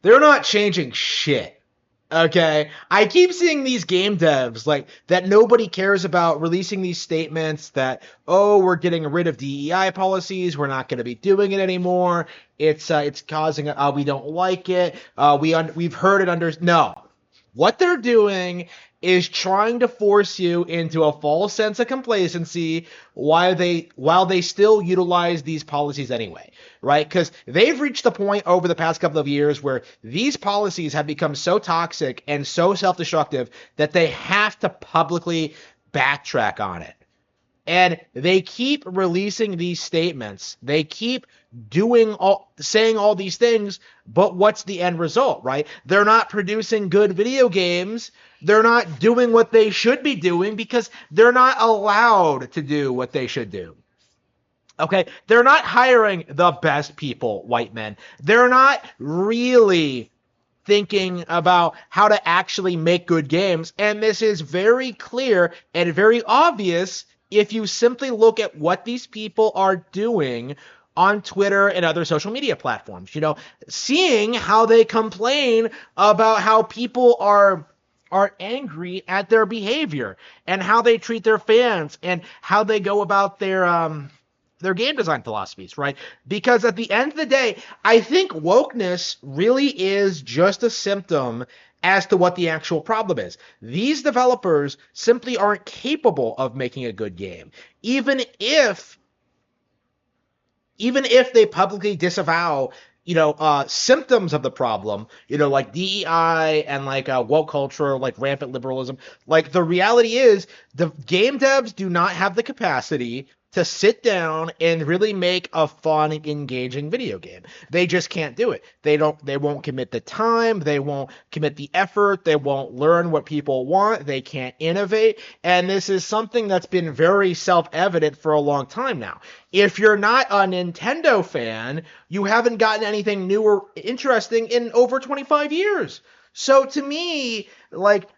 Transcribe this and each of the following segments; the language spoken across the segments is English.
they're not changing shit. Okay, I keep seeing these game devs like that nobody cares about releasing these statements that, oh, we're getting rid of DEI policies, we're not going to be doing it anymore. It's causing we don't like it. We've heard it under no. What they're doing is trying to force you into a false sense of complacency while they still utilize these policies anyway, right? Because they've reached the point over the past couple of years where these policies have become so toxic and so self-destructive that they have to publicly backtrack on it. And they keep releasing these statements. They keep saying all these things, but what's the end result, right? They're not producing good video games. They're not doing what they should be doing because they're not allowed to do what they should do. Okay, they're not hiring the best people, white men. They're not really thinking about how to actually make good games. And this is very clear and very obvious if you simply look at what these people are doing on Twitter and other social media platforms. Seeing how they complain about how people are angry at their behavior and how they treat their fans and how they go about their game design philosophies, right? Because at the end of the day, I think wokeness really is just a symptom as to what the actual problem is. These developers simply aren't capable of making a good game, even if they publicly disavow symptoms of the problem, like DEI and like woke culture, like rampant liberalism. Like the reality is the game devs do not have the capacity to sit down and really make a fun, engaging video game. They just can't do it. They won't commit the time. They won't commit the effort. They won't learn what people want. They can't innovate. And this is something that's been very self-evident for a long time now. If you're not a Nintendo fan, you haven't gotten anything new or interesting in over 25 years. So to me, like,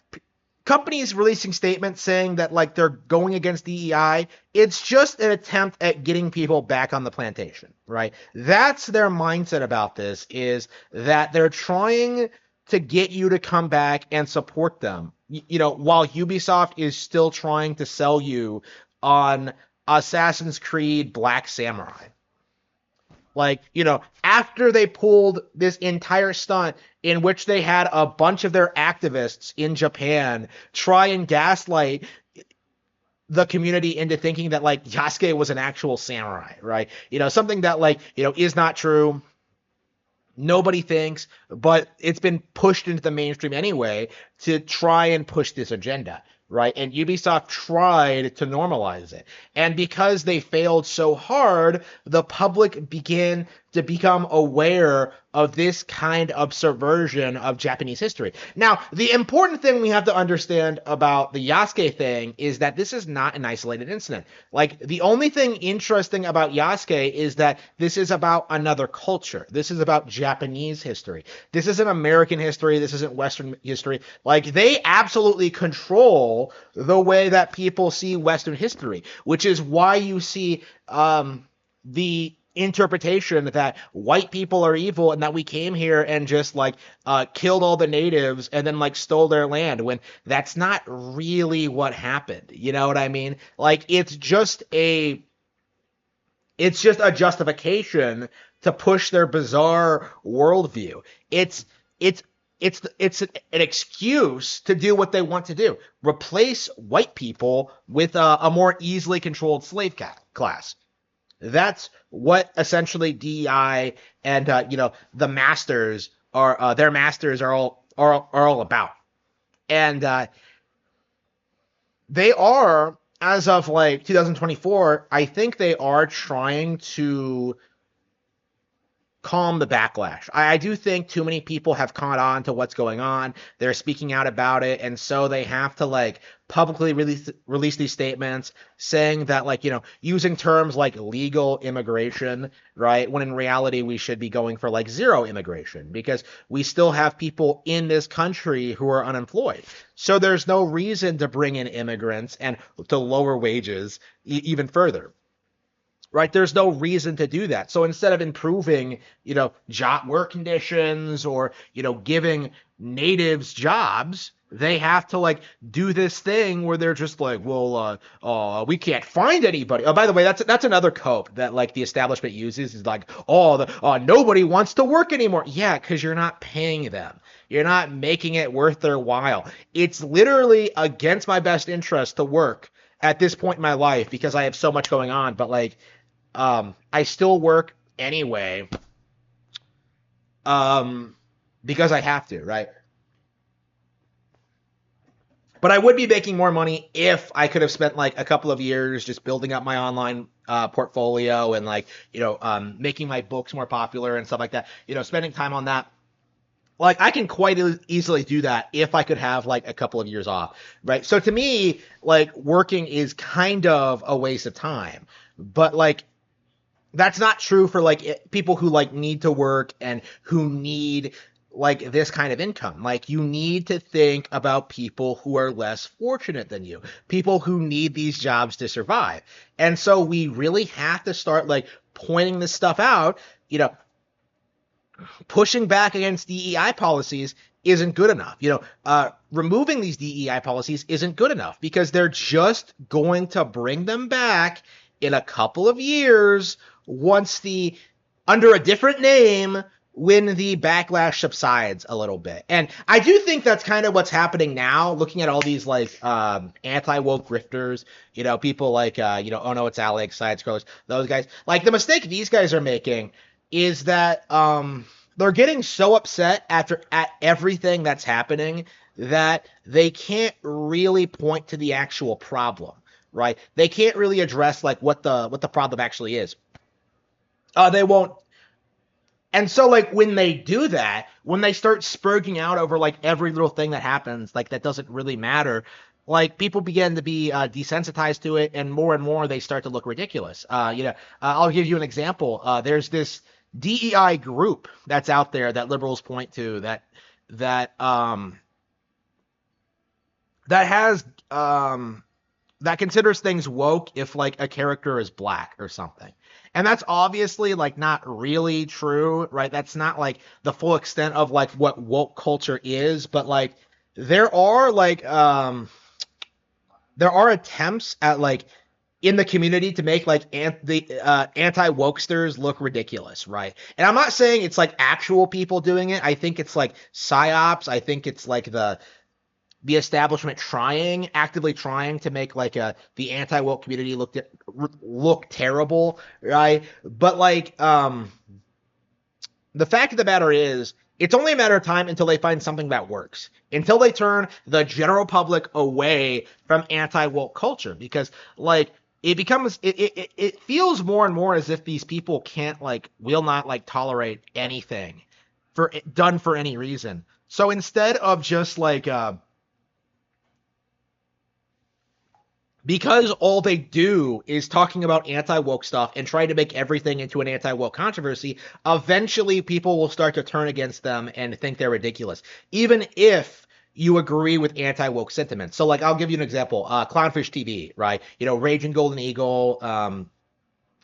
companies releasing statements saying that like they're going against DEI, it's just an attempt at getting people back on the plantation, right? That's their mindset about this, is that they're trying to get you to come back and support them. While Ubisoft is still trying to sell you on Assassin's Creed Black Samurai. Like, after they pulled this entire stunt in which they had a bunch of their activists in Japan try and gaslight the community into thinking that, like, Yasuke was an actual samurai, right? Something that, like, is not true. Nobody thinks, but it's been pushed into the mainstream anyway to try and push this agenda. Right? And Ubisoft tried to normalize it. And because they failed so hard, the public began to become aware of this kind of subversion of Japanese history. Now, the important thing we have to understand about the Yasuke thing is that this is not an isolated incident. Like, the only thing interesting about Yasuke is that this is about another culture. This is about Japanese history. This isn't American history. This isn't Western history. Like, they absolutely control the way that people see Western history, which is why you see the interpretation that white people are evil and that we came here and just like killed all the natives and then like stole their land, when that's not really what happened. You know what I mean? Like, it's just a justification to push their bizarre worldview. It's an excuse to do what they want to do. Replace white people with a more easily controlled slave class. That's what essentially DEI and the masters are. Their masters are all about, and they are, as of like 2024. I think they are trying to calm the backlash. I do think too many people have caught on to what's going on. They're speaking out about it, and so they have to like publicly release these statements saying that, like, using terms like legal immigration, right, when in reality we should be going for like zero immigration, because we still have people in this country who are unemployed. So there's no reason to bring in immigrants and to lower wages even further. right? There's no reason to do that. So instead of improving, job work conditions or, giving natives jobs, they have to like do this thing where they're just like, well, we can't find anybody. Oh, by the way, that's another cope that like the establishment uses is like, nobody wants to work anymore. Yeah, because you're not paying them. You're not making it worth their while. It's literally against my best interest to work at this point in my life because I have so much going on. But like, I still work anyway, um, because I have to, right? But I would be making more money if I could have spent like a couple of years just building up my online portfolio and like, making my books more popular and stuff like that. Spending time on that. Like I can quite easily do that if I could have like a couple of years off, right? So to me, like working is kind of a waste of time. But like that's not true for like people who like need to work and who need like this kind of income. Like you need to think about people who are less fortunate than you, people who need these jobs to survive. And so we really have to start like pointing this stuff out, you know, pushing back against DEI policies isn't good enough. Removing these DEI policies isn't good enough because they're just going to bring them back in a couple of years once under a different name when the backlash subsides a little bit. And I do think that's kind of what's happening now, looking at all these like anti-woke grifters, people like oh no, it's Alex, side scrollers, those guys. Like the mistake these guys are making is that they're getting so upset at everything that's happening that they can't really point to the actual problem, right? They can't really address like what the problem actually is. They won't. And so like when they do that, when they start spurging out over like every little thing that happens, like that doesn't really matter, like people begin to be desensitized to it, and more they start to look ridiculous. I'll give you an example. There's this DEI group that's out there that liberals point to that that has that considers things woke if like a character is black or something. And that's obviously like not really true, right? That's not like the full extent of like what woke culture is, but like there are like there are attempts at like in the community to make like the anti-wokesters look ridiculous, right? And I'm not saying it's like actual people doing it. I think it's like psyops. I think it's like the establishment actively trying to make like the anti-woke community look terrible, right? But like the fact of the matter is it's only a matter of time until they find something that works, until they turn the general public away from anti-woke culture, because like it feels more and more as if these people will not like tolerate anything done for any reason. So instead of just like because all they do is talking about anti-woke stuff and try to make everything into an anti-woke controversy, eventually people will start to turn against them and think they're ridiculous, even if you agree with anti-woke sentiments. So like I'll give you an example. Clownfish TV, right? Raging Golden Eagle,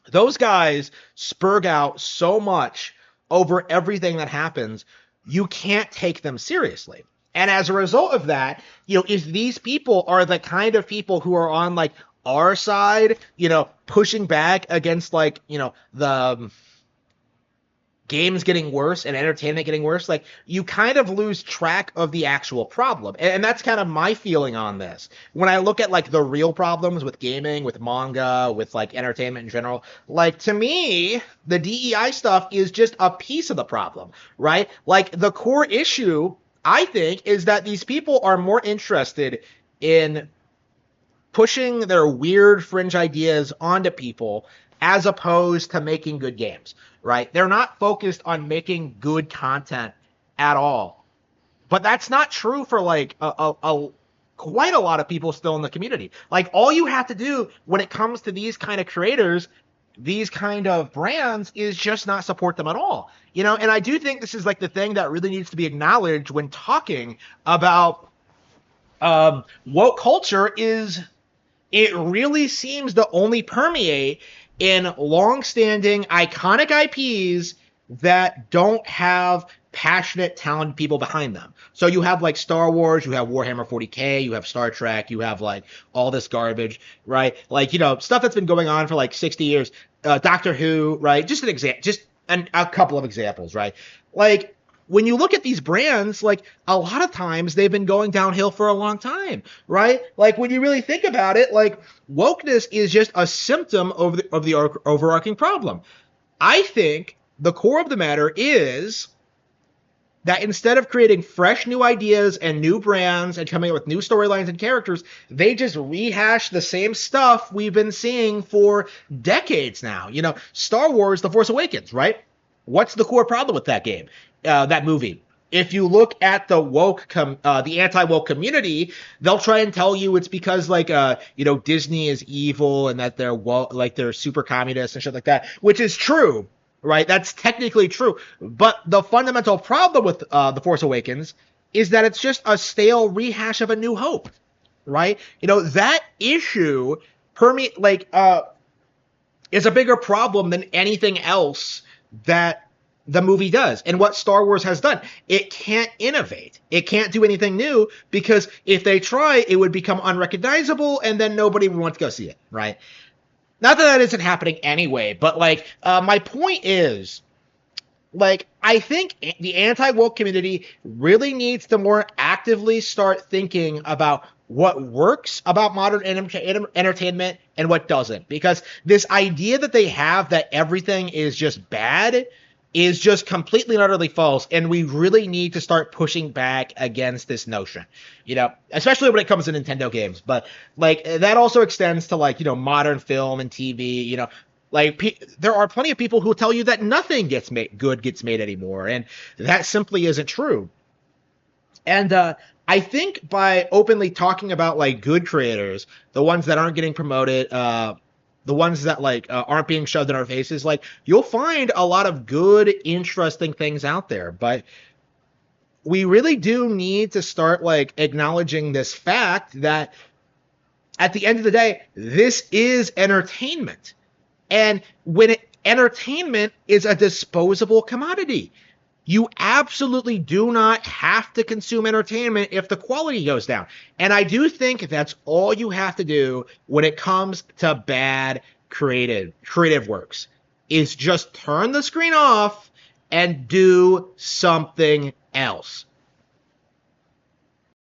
those guys spurg out so much over everything that happens, you can't take them seriously. And as a result of that, if these people are the kind of people who are on like our side, pushing back against like, the games getting worse and entertainment getting worse, like you kind of lose track of the actual problem. And that's kind of my feeling on this. When I look at like the real problems with gaming, with manga, with like entertainment in general, like to me, the DEI stuff is just a piece of the problem, right? Like the core issue, I think, is that these people are more interested in pushing their weird fringe ideas onto people as opposed to making good games, right? They're not focused on making good content at all. But that's not true for like quite a lot of people still in the community. Like all you have to do when it comes to these kind of creators, these kind of brands, is just not support them at all. And I do think this is like the thing that really needs to be acknowledged when talking about woke culture is it really seems to only permeate in long-standing iconic IPs that don't have passionate, talented people behind them. So you have like Star Wars, you have Warhammer 40K, you have Star Trek, you have like all this garbage, right? Like, stuff that's been going on for like 60 years. Doctor Who, right? Just an example, a couple of examples, right? Like, when you look at these brands, like a lot of times they've been going downhill for a long time, right? Like when you really think about it, like wokeness is just a symptom of the overarching problem. I think the core of the matter is that instead of creating fresh new ideas and new brands and coming up with new storylines and characters, they just rehash the same stuff we've been seeing for decades now. Star Wars, The Force Awakens, right? What's the core problem with that game, that movie? If you look at the the anti-woke community, they'll try and tell you it's because Disney is evil and that they're super communist and shit like that, which is true, right? That's technically true. But the fundamental problem with The Force Awakens is that it's just a stale rehash of A New Hope, right? That issue is a bigger problem than anything else that the movie does. And what Star Wars has done, it can't innovate. It can't do anything new because if they try, it would become unrecognizable and then nobody would want to go see it, right? Not that isn't happening anyway, but my point is, I think the anti-woke community really needs to more actively start thinking about what works about modern entertainment and what doesn't. Because this idea that they have that everything is just bad is just completely and utterly false, and we really need to start pushing back against this notion, especially when it comes to Nintendo games. But that also extends to modern film and TV. There are plenty of people who tell you that nothing gets made anymore, and that simply isn't true. And I think by openly talking about good creators, the ones that aren't getting promoted, the ones that aren't being shoved in our faces, you'll find a lot of good, interesting things out there. But we really do need to start acknowledging this fact that at the end of the day, this is entertainment. And when entertainment is a disposable commodity, you absolutely do not have to consume entertainment if the quality goes down. And I do think that's all you have to do when it comes to bad creative works, is just turn the screen off and do something else.